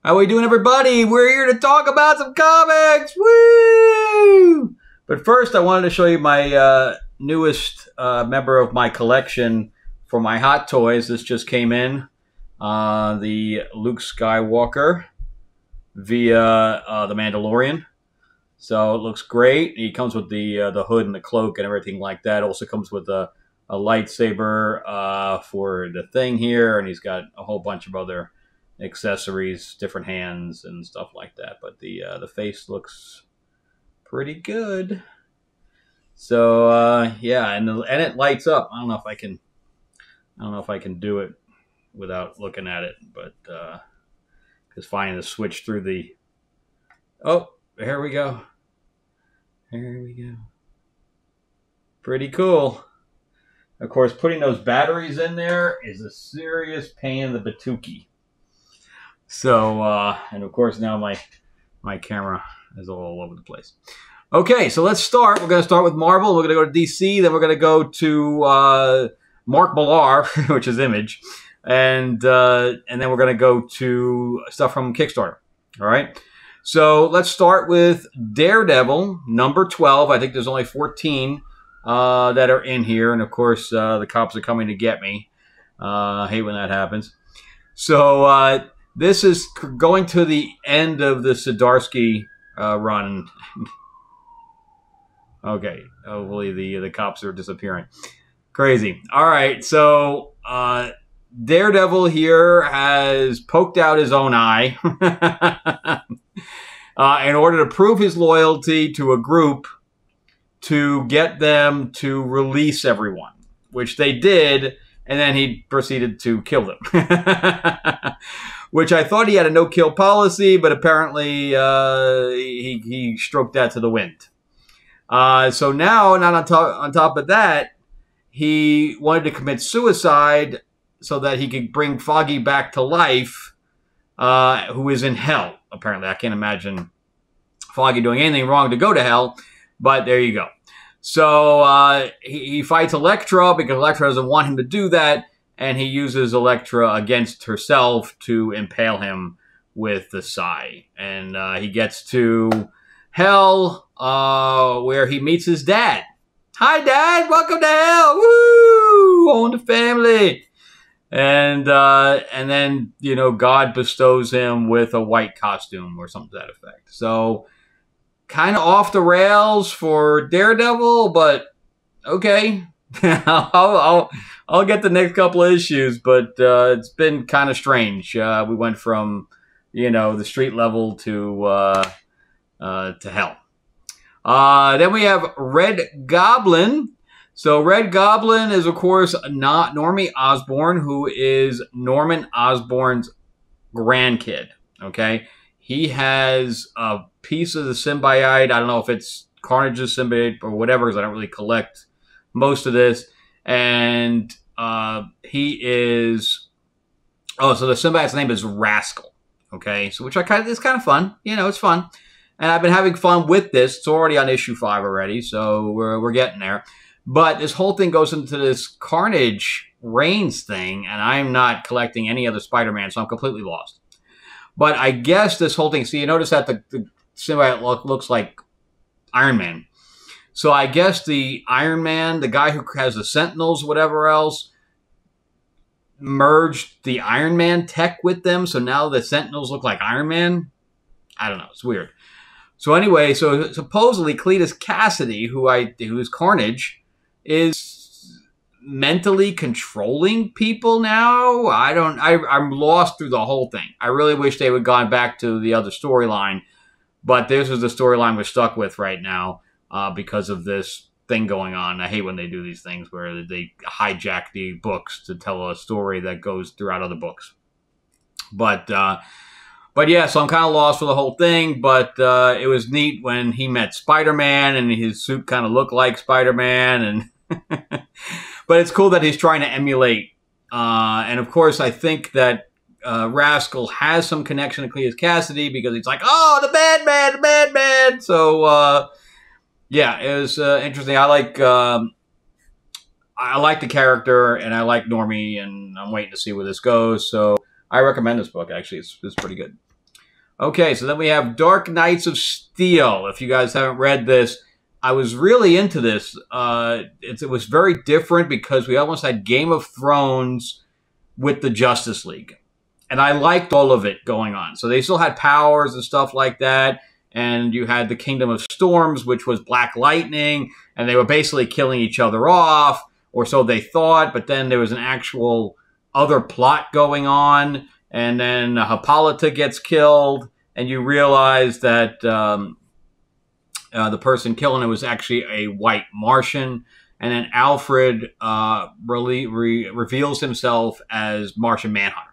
How we doing, everybody? We're here to talk about some comics. Woo! But first, I wanted to show you my newest member of my collection for my Hot Toys. This just came in. The Luke Skywalker via The Mandalorian. So it looks great. He comes with the hood and the cloak and everything like that. Also comes with a lightsaber for the thing here, and he's got a whole bunch of other accessories, different hands and stuff like that. But the face looks pretty good. So yeah, and it lights up. I don't know if I can do it without looking at it, but because finding the switch through the here we go. Here we go. Pretty cool. Of course, putting those batteries in there is a serious pain in the batookie. So, and of course now my camera is all over the place. Okay, so let's start. We're going to start with Marvel. We're going to go to DC. Then we're going to go to Mark Millar, which is Image. And then we're going to go to stuff from Kickstarter. All right. So let's start with Daredevil, number 12. I think there's only 14 that are in here. And, of course, the cops are coming to get me. I hate when that happens. So this is going to the end of the Zdarsky run. Okay. Hopefully the cops are disappearing. Crazy. All right. So Daredevil here has poked out his own eye in order to prove his loyalty to a group to get them to release everyone, which they did, and then he proceeded to kill them. Which I thought he had a no-kill policy, but apparently he stroked that to the wind. So now, not on top of that, he wanted to commit suicide so that he could bring Foggy back to life, who is in hell, apparently. I can't imagine Foggy doing anything wrong to go to hell, but there you go. So he fights Elektra because Elektra doesn't want him to do that, and he uses Elektra against herself to impale him with the sai. And he gets to hell, where he meets his dad. Hi, Dad. Welcome to hell. Woo! On the family. And then, you know, God bestows him with a white costume or something to that effect. So kind of off the rails for Daredevil, but okay. I'll get the next couple of issues, but it's been kind of strange. We went from, you know, the street level to hell. Then we have Red Goblin. So Red Goblin is, of course, not Normie Osborn, who is Norman Osborn's grandkid. Okay, he has a piece of the symbiote. I don't know if it's Carnage's symbiote or whatever, because I don't really collect most of this. And he is so the symbiote's name is Rascal. Okay, so which is kind of fun. You know, it's fun. And I've been having fun with this. It's already on issue 5 already, so we're getting there. But this whole thing goes into this Carnage Reigns thing, and I'm not collecting any other Spider-Man, so I'm completely lost. But I guess this whole thing, so you notice that the symbiote looks like Iron Man. So I guess the Iron Man, the guy who has the Sentinels, whatever else, merged the Iron Man tech with them, so now the Sentinels look like Iron Man? I don't know, it's weird. So anyway, so supposedly Cletus Cassidy, who is Carnage, is mentally controlling people now. I'm lost through the whole thing. I really wish they would have gone back to the other storyline, but this is the storyline we're stuck with right now because of this thing going on. I hate when they do these things where they hijack the books to tell a story that goes throughout other books. But yeah, so I'm kind of lost for the whole thing, but it was neat when he met Spider-Man and his suit kind of looked like Spider-Man. And but it's cool that he's trying to emulate. And of course, I think that Rascal has some connection to Cletus Cassidy because he's like, oh, the bad man. So, yeah, it was interesting. I like the character and I like Normie, and I'm waiting to see where this goes. So I recommend this book, actually. It's pretty good. Okay, so then we have Dark Knights of Steel. If you guys haven't read this, I was really into this. It was very different because we almost had Game of Thrones with the Justice League. And I liked all of it going on. So they still had powers and stuff like that. And you had the Kingdom of Storms, which was Black Lightning. And they were basically killing each other off, or so they thought. But then there was an actual other plot going on. And then Hippolyta gets killed. And you realize that the person killing it was actually a white Martian. And then Alfred reveals himself as Martian Manhunter.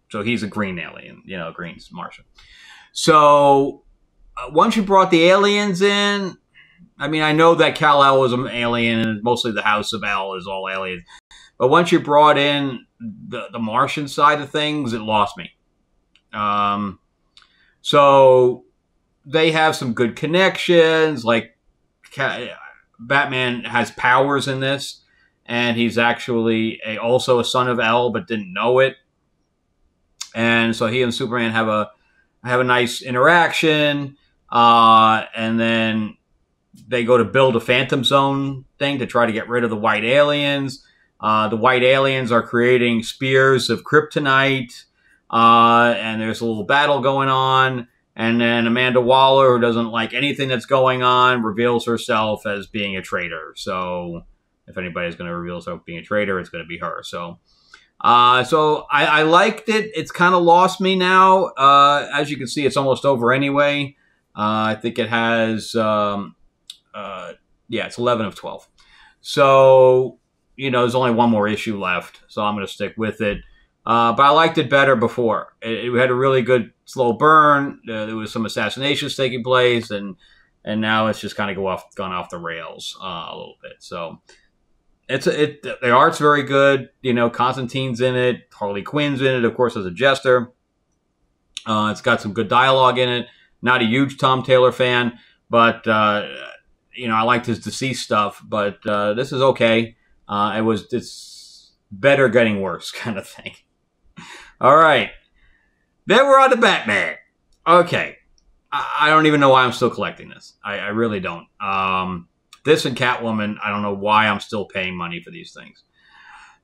So he's a green alien, green's Martian. So once you brought the aliens in, I mean, I know that Kal-El was an alien and mostly the House of El is all aliens. But once you brought in the Martian side of things, it lost me. So they have some good connections. Like Batman has powers in this. And he's actually also a son of El, but didn't know it. And so he and Superman have a nice interaction, and then they go to build a Phantom Zone thing to try to get rid of the white aliens. The white aliens are creating spears of kryptonite, and there's a little battle going on. And then Amanda Waller, who doesn't like anything that's going on, reveals herself as being a traitor. So if anybody's going to reveal herself being a traitor, it's going to be her. So I liked it. It's kind of lost me now. As you can see, it's almost over anyway. I think it has, it's 11 of 12. So, there's only one more issue left. So I'm going to stick with it. But I liked it better before. It had a really good slow burn. There was some assassinations taking place, and now it's just kind of gone off the rails a little bit. So the art's very good. Constantine's in it. Harley Quinn's in it, of course, as a jester. It's got some good dialogue in it. Not a huge Tom Taylor fan, but I liked his deceased stuff. But this is okay. It's better getting worse kind of thing. All right. Then we're on to Batman. Okay. I don't even know why I'm still collecting this. I really don't. This and Catwoman, I don't know why I'm still paying money for these things.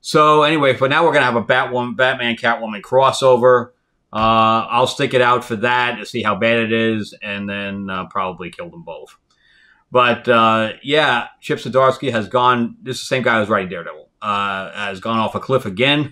So anyway, but now we're going to have a Batman-Catwoman crossover. I'll stick it out for that to see how bad it is, and then probably kill them both. But Chip Zdarsky has gone, this is the same guy who's writing Daredevil, has gone off a cliff again.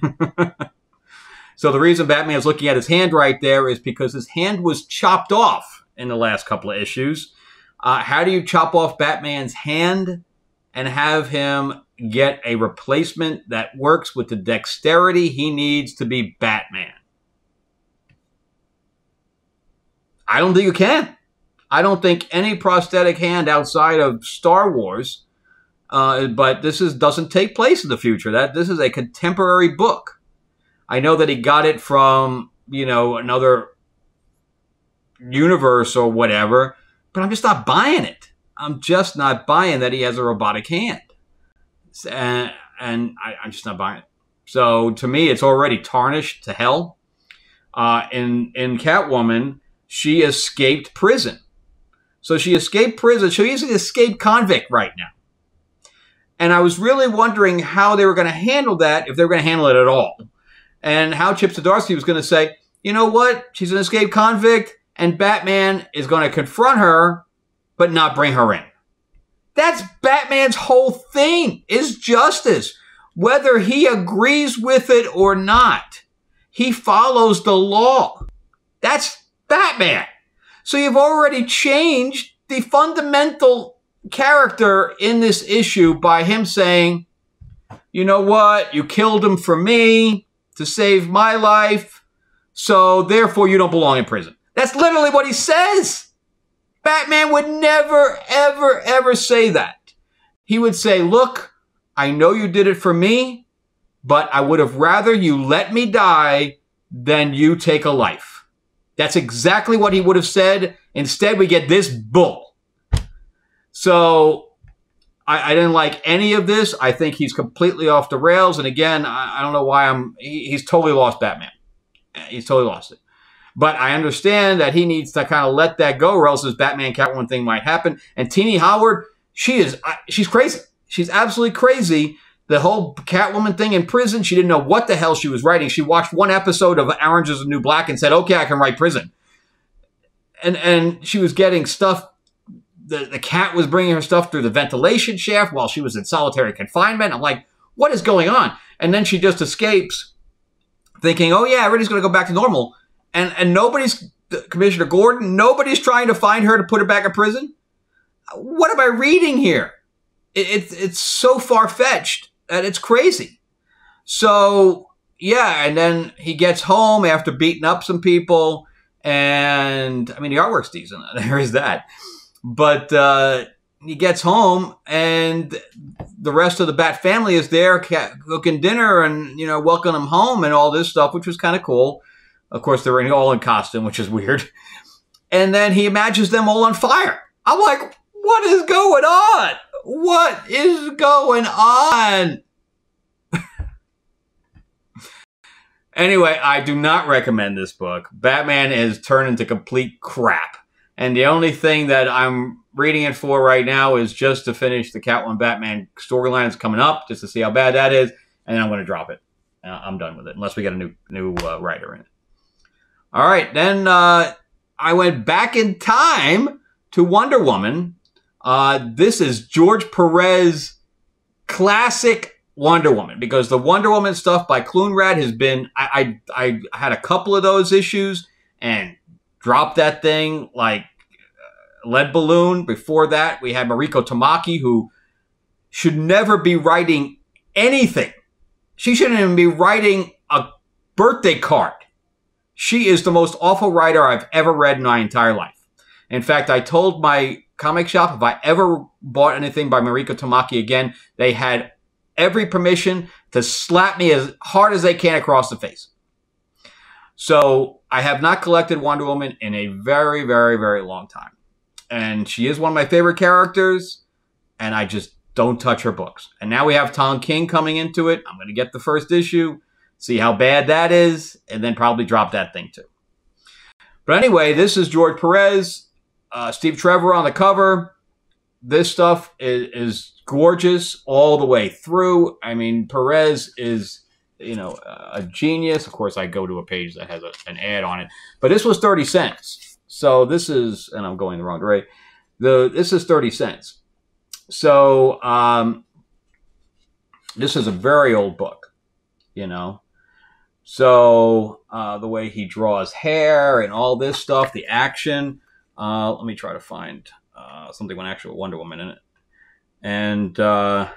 So the reason Batman is looking at his hand right there is because his hand was chopped off in the last couple of issues. How do you chop off Batman's hand and have him get a replacement that works with the dexterity he needs to be Batman? I don't think you can. I don't think any prosthetic hand outside of Star Wars, but this doesn't take place in the future. This is a contemporary book. I know that he got it from, another universe or whatever, but I'm just not buying it. I'm just not buying that he has a robotic hand. And I'm just not buying it. So to me, it's already tarnished to hell. In Catwoman, she escaped prison. So she escaped prison. She's an escaped convict right now. And I was really wondering how they were going to handle that, if they were going to handle it at all. And how Chip Zdarsky was going to say, you know what? She's an escaped convict, and Batman is going to confront her, but not bring her in. That's Batman's whole thing, is justice. Whether he agrees with it or not, he follows the law. That's Batman. So you've already changed the fundamental character in this issue by him saying, you know what? You killed him for me to save my life, so therefore you don't belong in prison. That's literally what he says. Batman would never, ever, ever say that. He would say, look, I know you did it for me, but I would have rather you let me die than you take a life. That's exactly what he would have said. Instead, we get this bull. So I didn't like any of this. I think he's completely off the rails. And again, I don't know why he's totally lost Batman. He's totally lost it. But I understand that he needs to kind of let that go, or else this Batman Catwoman thing might happen. And Teenie Howard, she's crazy. She's absolutely crazy. The whole Catwoman thing in prison, she didn't know what the hell she was writing. She watched one episode of Orange is the New Black and said, okay, I can write prison. And she was getting stuff. The cat was bringing her stuff through the ventilation shaft while she was in solitary confinement. I'm like, what is going on? And then she just escapes thinking, oh, yeah, everything's going to go back to normal. And nobody's, Commissioner Gordon, nobody's trying to find her to put her back in prison. What am I reading here? It's so far-fetched that it's crazy. So, yeah, and then he gets home after beating up some people. And, I mean, the artwork's decent. There is that. But he gets home, and the rest of the Bat family is there cooking dinner and, you know, welcoming him home and all this stuff, which was kind of cool. Of course, they're all in costume, which is weird. And then he imagines them all on fire. I'm like, what is going on? What is going on? Anyway, I do not recommend this book. Batman is turned into complete crap. And the only thing that I'm reading it for right now is just to finish the Catwoman Batman storyline that's coming up, just to see how bad that is. And then I'm going to drop it. I'm done with it, unless we get a new writer in it. All right, then I went back in time to Wonder Woman. This is George Perez classic Wonder Woman, because the Wonder Woman stuff by Clunrad has been, I had a couple of those issues and dropped that thing like lead balloon. Before that, we had Mariko Tamaki, who should never be writing anything. She shouldn't even be writing a birthday card. She is the most awful writer I've ever read in my entire life. In fact, I told my comic shop if I ever bought anything by Mariko Tamaki again, they had every permission to slap me as hard as they can across the face. So I have not collected Wonder Woman in a very, very, very long time. And she is one of my favorite characters, and I just don't touch her books. And now we have Tom King coming into it. I'm going to get the first issue, see how bad that is, and then probably drop that thing too. But anyway, this is George Perez, Steve Trevor on the cover. This stuff is gorgeous all the way through. I mean, Perez is, you know, a genius. Of course, I go to a page that has an ad on it. But this was 30 cents. So this is, and I'm going the wrong way, this is 30 cents. So this is a very old book, you know. So the way he draws hair and all this stuff, the action. Let me try to find something with actual Wonder Woman in it. And yeah,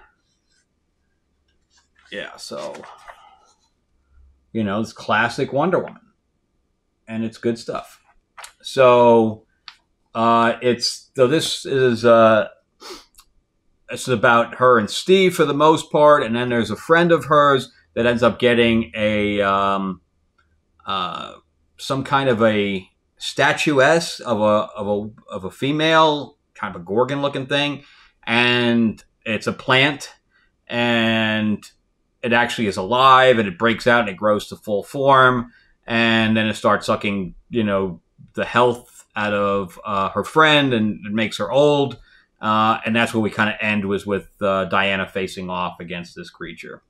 so, you know, it's classic Wonder Woman. And it's good stuff. So this is it's about her and Steve for the most part, and then there's a friend of hers that ends up getting a some kind of a statuette of a female, kind of a Gorgon looking thing, and it's a plant, and it actually is alive, and it breaks out and it grows to full form, and then it starts sucking, you know, the health out of her friend, and it makes her old. And that's where we kind of end, was with Diana facing off against this creature.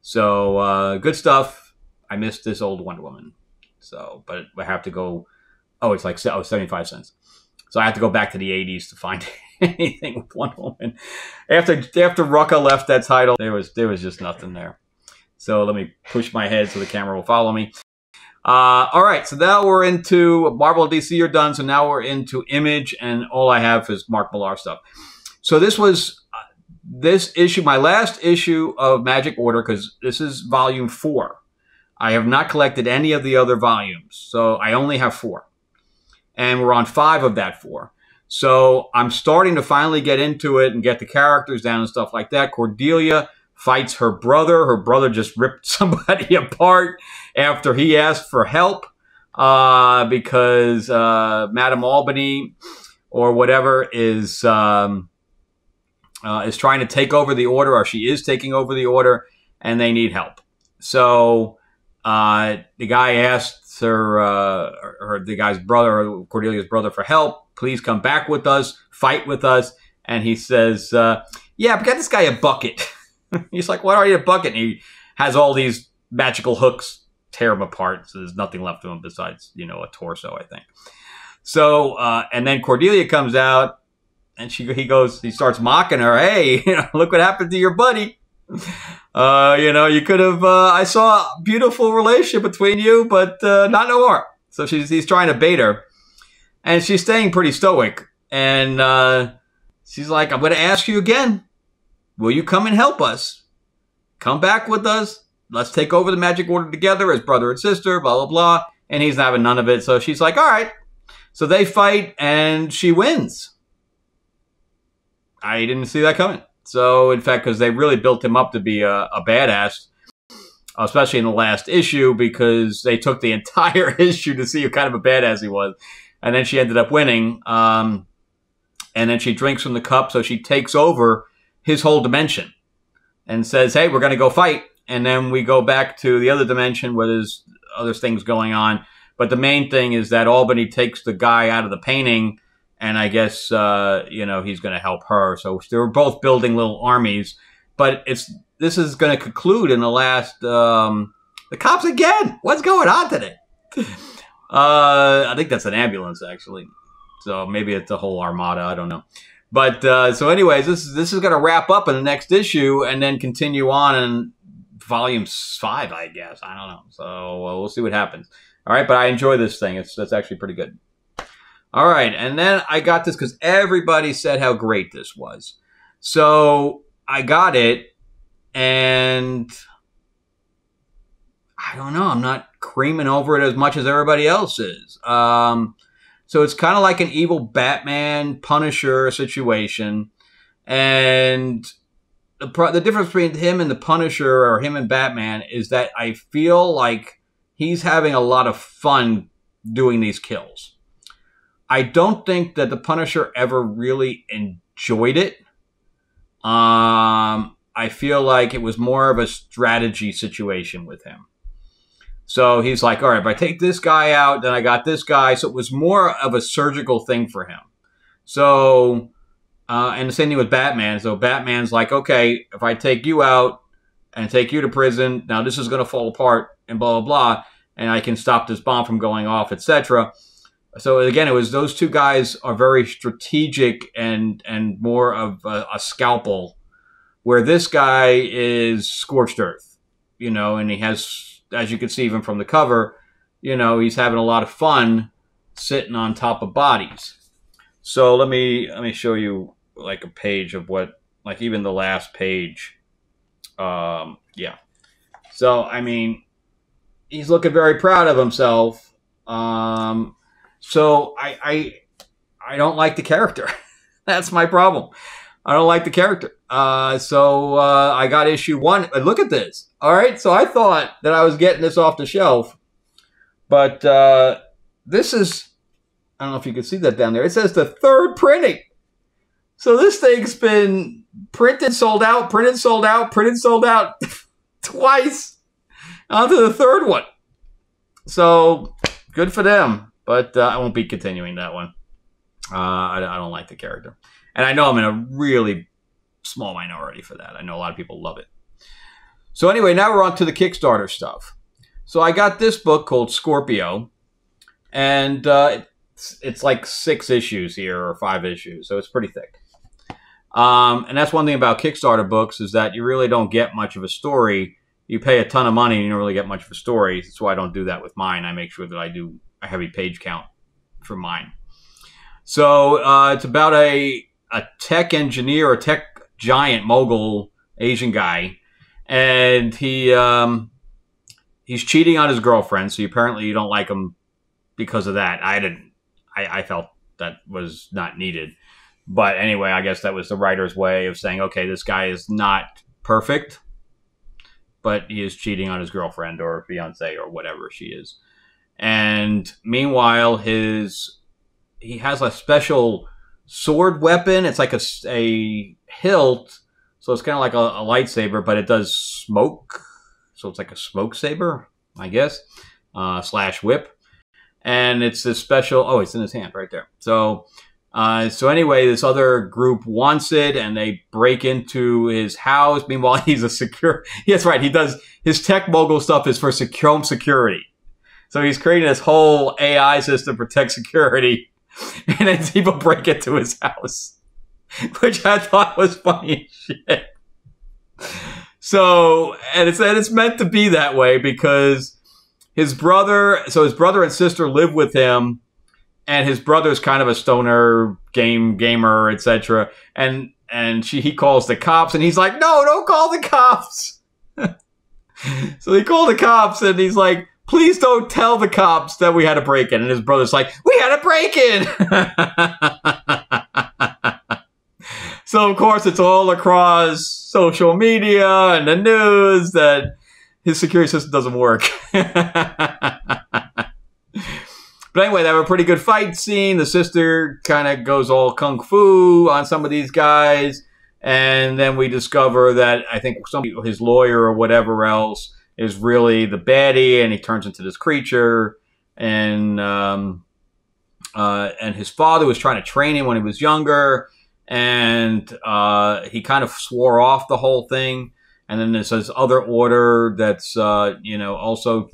So good stuff. I missed this old Wonder Woman. So, but I have to go. Oh, it's like 75 cents. So I have to go back to the 80s to find anything with Wonder Woman. After Rucka left that title, there was just nothing there. So let me push my head so the camera will follow me. All right, so now we're into Marvel and DC are done, so now we're into Image, and all I have is Mark Millar stuff. So this was this issue, my last issue of Magic Order, because this is volume 4. I have not collected any of the other volumes, so I only have 4. And we're on 5 of that 4. So I'm starting to finally get into it and get the characters down and stuff like that. Cordelia fights her brother. Her brother just ripped somebody apart after he asked for help because Madame Albany or whatever is trying to take over the Order, or she is taking over the Order, and they need help. So the guy asked asks the guy's brother, Cordelia's brother, for help. Please come back with us, fight with us. And he says, yeah, but get this guy a bucket. He's like, what are you, a bucket? And he has all these magical hooks tear him apart. So there's nothing left of him besides, a torso, I think. So, and then Cordelia comes out and he starts mocking her. Hey, look what happened to your buddy. You could have, I saw a beautiful relationship between you, but not no more. So he's trying to bait her. And she's staying pretty stoic. And she's like, I'm going to ask you again. Will you come and help us? Come back with us. Let's take over the magic order together as brother and sister, blah, blah, blah. And he's having none of it. So she's like, all right. So they fight and she wins. I didn't see that coming. So, in fact, because they really built him up to be a badass, especially in the last issue, because they took the entire issue to see what kind of a badass he was. And then she ended up winning. And then she drinks from the cup, so she takes over his whole dimension and says, hey, we're going to go fight. And then we go back to the other dimension where there's other things going on. But the main thing is that Albany takes the guy out of the painting, and I guess, he's going to help her. So they're both building little armies. But this is going to conclude in the last, the cops again. What's going on today? I think that's an ambulance, actually. So maybe it's a whole armada. I don't know. But so anyways, this is going to wrap up in the next issue and then continue on in volume 5, I guess. I don't know. So we'll see what happens. All right, but I enjoy this thing. That's actually pretty good. All right, and then I got this because everybody said how great this was. So I got it, and I don't know. I'm not creaming over it as much as everybody else is. So it's kind of like an evil Batman Punisher situation, and the difference between him and the Punisher, or him and Batman, is that I feel like he's having a lot of fun doing these kills. I don't think that the Punisher ever really enjoyed it. I feel like it was more of a strategy situation with him. So he's like, all right, if I take this guy out, then I got this guy. So it was more of a surgical thing for him. So, and the same thing with Batman. So Batman's like, okay, if I take you out and take you to prison, now this is going to fall apart and blah, blah, blah. And I can stop this bomb from going off, etc. So again, it was those two guys are very strategic and more of a scalpel, where this guy is scorched earth, and he has, as you can see even from the cover, he's having a lot of fun sitting on top of bodies. So let me show you like a page of what, like even the last page. Yeah. So, I mean, he's looking very proud of himself. So I don't like the character. That's my problem. I don't like the character. So I got issue 1. Look at this. All right. So I thought that I was getting this off the shelf, but this is, I don't know if you can see that down there. It says the 3rd printing. So this thing's been printed, sold out, printed, sold out, printed, sold out twice. On to the 3rd one. So good for them. But I won't be continuing that one. I don't like the character. And I know I'm in a really small minority for that. I know a lot of people love it. So anyway, now we're on to the Kickstarter stuff. So I got this book called Scorpio. And it's like 6 issues here, or 5 issues. So it's pretty thick. And that's one thing about Kickstarter books, is that you really don't get much of a story. You pay a ton of money and you don't really get much of a story. That's why I don't do that with mine. I make sure that I do a heavy page count for mine. So it's about a tech engineer, a tech giant mogul Asian guy, and he's cheating on his girlfriend. So apparently you don't like him because of that. I felt that was not needed. But anyway, I guess that was the writer's way of saying, okay, this guy is not perfect, but he is cheating on his girlfriend or fiance or whatever she is. And meanwhile, he has a special sword weapon. It's like a hilt, so it's kind of like a lightsaber, but it does smoke. So it's like a smoke saber, I guess. slash whip. And it's this special, oh, it's in his hand right there. So anyway, this other group wants it, and they break into his house. Meanwhile, he's a secure. Yes, right. He does his tech mogul stuff is for home security. So he's creating this whole AI system for tech security, and then people break into his house, which I thought was funny as shit. So, and it's meant to be that way because his brother and sister live with him, and his brother's kind of a stoner gamer, etc. And he calls the cops, and he's like, "No, don't call the cops." So they call the cops, and he's like, "Please don't tell the cops that we had a break-in." And his brother's like, "We had a break-in." So of course it's all across social media and the news that his security system doesn't work. But anyway, they have a pretty good fight scene. The sister kind of goes all kung fu on some of these guys. And then we discover that I think his lawyer or whatever else is really the baddie, and he turns into this creature. And his father was trying to train him when he was younger. And he kind of swore off the whole thing. And then there's this other order that's, also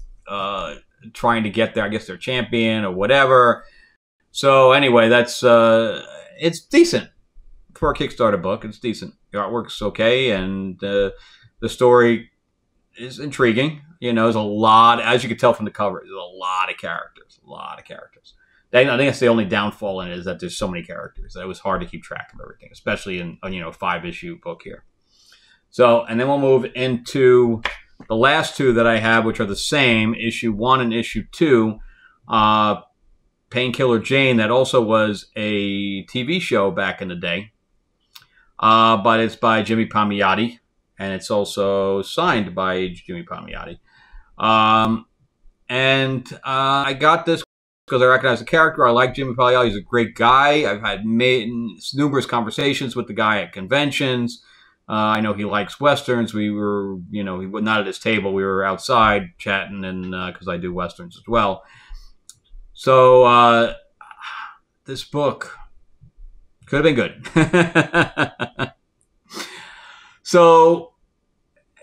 trying to get there. I guess they're champion or whatever. So anyway, that's it's decent for a Kickstarter book. It's decent. The artwork's okay, and the story is intriguing. There's a lot, as you can tell from the cover, there's a lot of characters. I think that's the only downfall in it, is that there's so many characters. It was hard to keep track of everything, especially in a 5-issue book here. So, and then we'll move into the last two that I have, which are the same, issue 1 and issue 2. Painkiller Jane, that also was a TV show back in the day. But it's by Jimmy Palmiotti, and it's also signed by Jimmy Palmiotti. And I got this because I recognize the character. I like Jimmy Palmiotti. He's a great guy. I've had numerous conversations with the guy at conventions. I know he likes Westerns. We were, he was not at his table. We were outside chatting, and because I do Westerns as well. So this book could have been good. So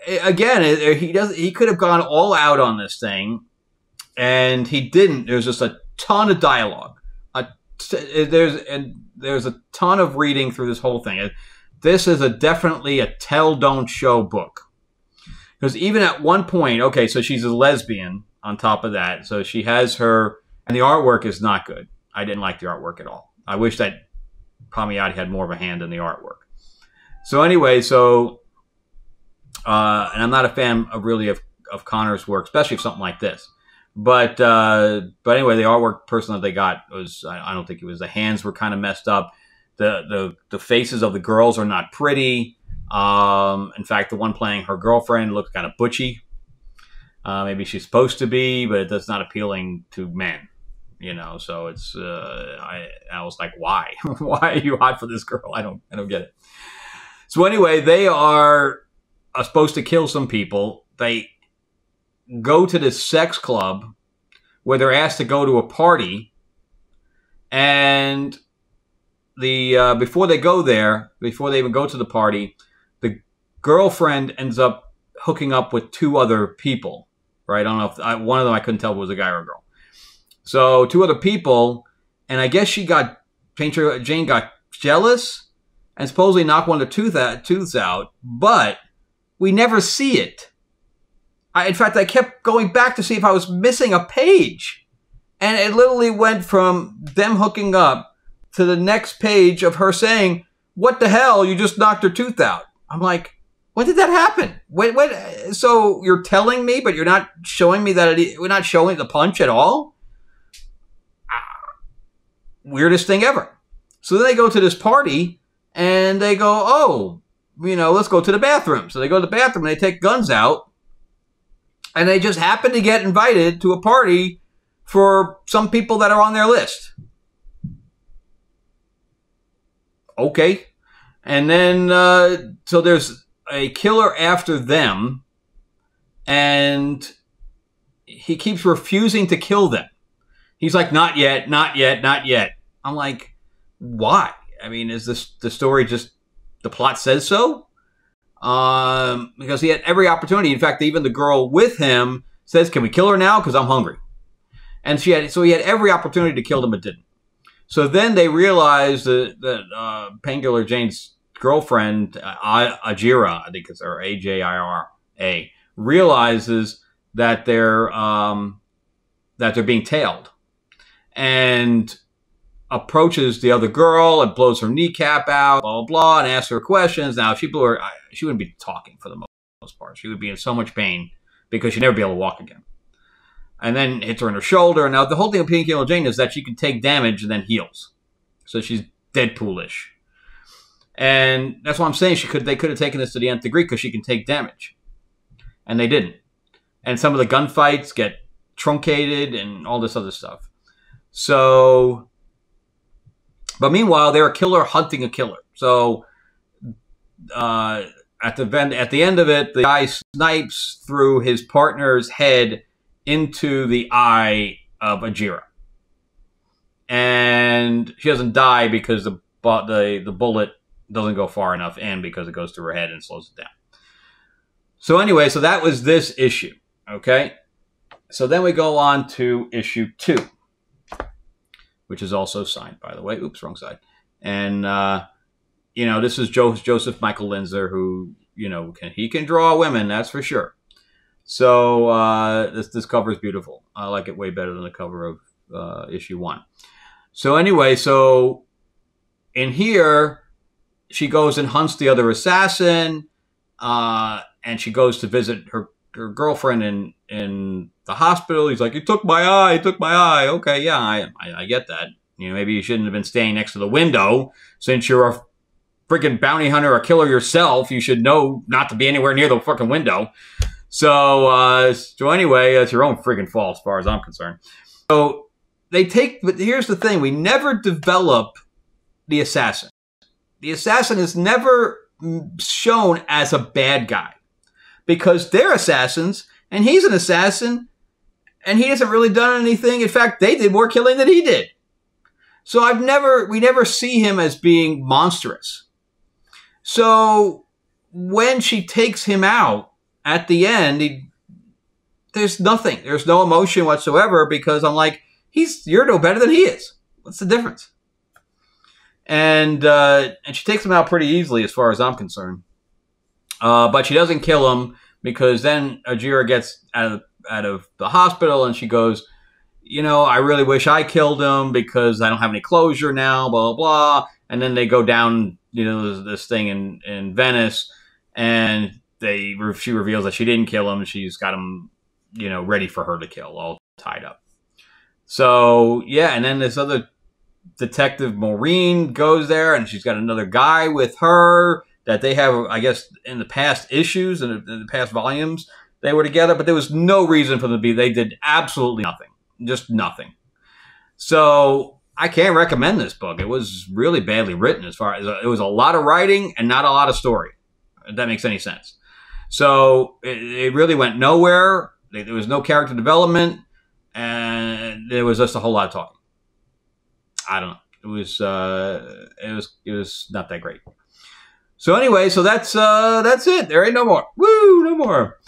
again, he could have gone all out on this thing, and he didn't. There's just a ton of dialogue. There's a ton of reading through this whole thing. This is definitely a tell, don't show book. Because even at one point, okay, so she's a lesbian on top of that. So she has her, and the artwork is not good. I didn't like the artwork at all. I wish that Palmiotti had more of a hand in the artwork. So anyway, and I'm not a fan of Connor's work, especially something like this. But anyway, the artwork person that they got was, I don't think it was, the hands were kind of messed up. The faces of the girls are not pretty. In fact, the one playing her girlfriend looks kind of butchy. Maybe she's supposed to be, but that's not appealing to men. So it's I was like, why? Why are you hot for this girl? I don't get it. So anyway, they are supposed to kill some people. They go to this sex club where they're asked to go to a party, and before they go there, before they even go to the party, the girlfriend ends up hooking up with 2 other people, right? I don't know if one of them, I couldn't tell if it was a guy or a girl. So 2 other people, and I guess Jane got jealous and supposedly knocked one of the tooths out, but we never see it. In fact, I kept going back to see if I was missing a page, and it literally went from them hooking up to the next page of her saying, "What the hell? You just knocked her tooth out." I'm like, when did that happen? So you're telling me, but you're not showing me that we're not showing the punch at all? Weirdest thing ever. So then they go to this party, and they go, oh, let's go to the bathroom. So they go to the bathroom, and they take guns out, and they just happen to get invited to a party for some people that are on their list. Okay. And then, so there's a killer after them, and he keeps refusing to kill them. He's like, not yet, not yet, not yet. I'm like, why? I mean, is this the story just the plot says so? Because he had every opportunity. In fact, even the girl with him says, can we kill her now? Because I'm hungry. And he had every opportunity to kill them, but didn't. So then they realized that Painkiller Jane's girlfriend, Ajira, I think it's her, Ajira, realizes that they're being tailed, and approaches the other girl and blows her kneecap out, blah, blah, blah, and asks her questions. Now, if she blew her, she wouldn't be talking for the most part. She would be in so much pain because she'd never be able to walk again. And then hits her in her shoulder. Now, the whole thing of Painkiller Jane is that she can take damage and then heals. So she's Deadpoolish. And that's what I'm saying. They could have taken this to the nth degree because she can take damage. And they didn't. And some of the gunfights get truncated and all this other stuff. So, but meanwhile, they're a killer hunting a killer. So, at the end of it, the guy snipes through his partner's head into the eye of Ajira. And she doesn't die because the bullet doesn't go far enough in because it goes through her head and slows it down. So anyway, so that was this issue. Okay? So then we go on to issue 2, which is also signed, by the way. Oops, wrong side. And, this is Joseph Michael Linzer, who, he can draw women, that's for sure. So this cover is beautiful. I like it way better than the cover of issue 1. So anyway, so in here, she goes and hunts the other assassin, and she goes to visit her girlfriend in the hospital. He's like, "You took my eye, you took my eye." Okay, yeah, I get that. Maybe you shouldn't have been staying next to the window. Since you're a freaking bounty hunter or killer yourself, you should know not to be anywhere near the fucking window. So anyway, it's your own freaking fault as far as I'm concerned. So but here's the thing. We never develop the assassin. The assassin is never shown as a bad guy because they're assassins and he's an assassin and he hasn't really done anything. In fact, they did more killing than he did. So we never see him as being monstrous. So when she takes him out at the end, there's nothing. There's no emotion whatsoever because I'm like, you're no better than he is. What's the difference? And she takes him out pretty easily as far as I'm concerned. But she doesn't kill him because then Ajira gets out of the hospital and she goes, I really wish I killed him because I don't have any closure now, blah, blah, blah. And then they go down, this thing in Venice and she reveals that she didn't kill him. She's got him, ready for her to kill, all tied up. So, yeah, and then this other detective, Maureen, goes there, and she's got another guy with her that they have, I guess, in the past issues and in the past volumes, they were together, but there was no reason for them to be. They did absolutely nothing. Just nothing. So, I can't recommend this book. It was really badly written as far as, it was a lot of writing and not a lot of story, if that makes any sense. So, it really went nowhere. There was no character development. And there was just a whole lot of talking. I don't know. It was not that great. So anyway, so that's it. There ain't no more. Woo, no more.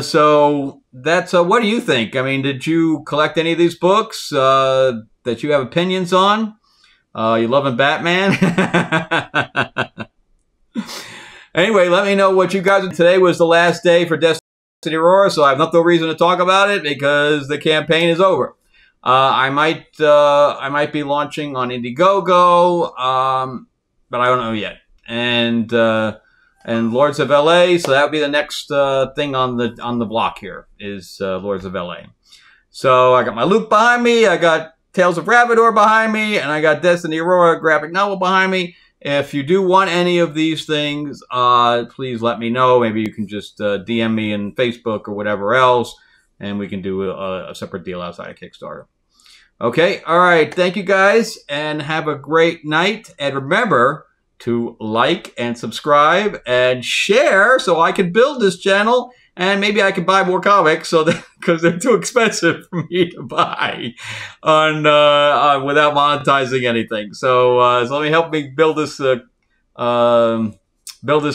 So that's what do you think? I mean, did you collect any of these books that you have opinions on? You loving Batman? Anyway, let me know what you guys. Today was the last day for Destiny Aurora, so I have no reason to talk about it because the campaign is over. I might be launching on Indiegogo, but I don't know yet. And Lords of LA, so that would be the next thing on the block here is Lords of LA. So I got my loop behind me, I got Tales of Ravador behind me, and I got Destiny Aurora graphic novel behind me. If you do want any of these things, please let me know. Maybe you can just DM me in Facebook or whatever else, and we can do a separate deal outside of Kickstarter. Okay, all right. Thank you guys, and have a great night. And remember to like and subscribe and share so I can build this channel and maybe I can buy more comics so that because they're too expensive for me to buy on without monetizing anything. So so let me help me build this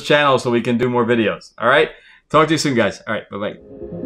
channel so we can do more videos. All right, talk to you soon, guys. All right, bye bye.